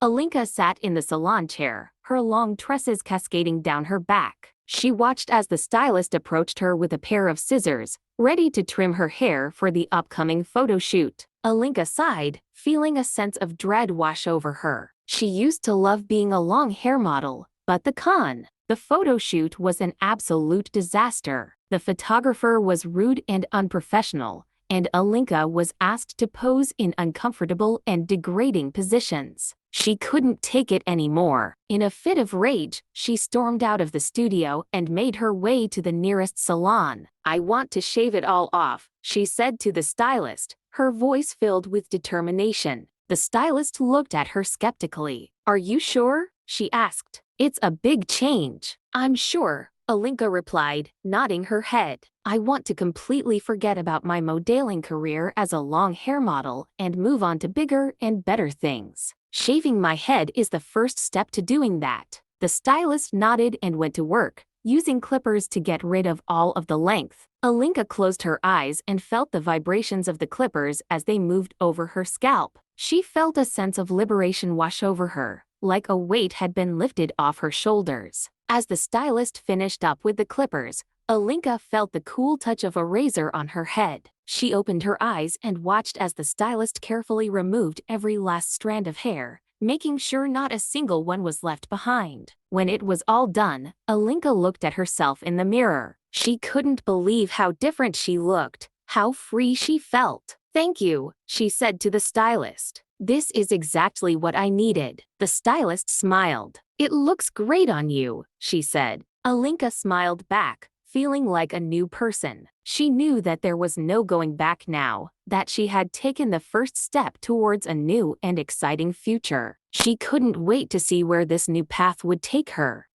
Alinka sat in the salon chair, her long tresses cascading down her back. She watched as the stylist approached her with a pair of scissors, ready to trim her hair for the upcoming photo shoot. Alinka sighed, feeling a sense of dread wash over her. She used to love being a long hair model, but the photo shoot was an absolute disaster. The photographer was rude and unprofessional, and Alinka was asked to pose in uncomfortable and degrading positions. She couldn't take it anymore. In a fit of rage, she stormed out of the studio and made her way to the nearest salon. "I want to shave it all off," she said to the stylist, her voice filled with determination. The stylist looked at her skeptically. "Are you sure?" she asked. "It's a big change." "I'm sure," Alinka replied, nodding her head. "I want to completely forget about my modeling career as a long hair model and move on to bigger and better things. Shaving my head is the first step to doing that." The stylist nodded and went to work, using clippers to get rid of all of the length. Alinka closed her eyes and felt the vibrations of the clippers as they moved over her scalp. She felt a sense of liberation wash over her, like a weight had been lifted off her shoulders. As the stylist finished up with the clippers, Alinka felt the cool touch of a razor on her head. She opened her eyes and watched as the stylist carefully removed every last strand of hair, making sure not a single one was left behind. When it was all done, Alinka looked at herself in the mirror. She couldn't believe how different she looked, how free she felt. "Thank you," she said to the stylist. "This is exactly what I needed." The stylist smiled. "It looks great on you," she said. Alinka smiled back, feeling like a new person. She knew that there was no going back now, that she had taken the first step towards a new and exciting future. She couldn't wait to see where this new path would take her.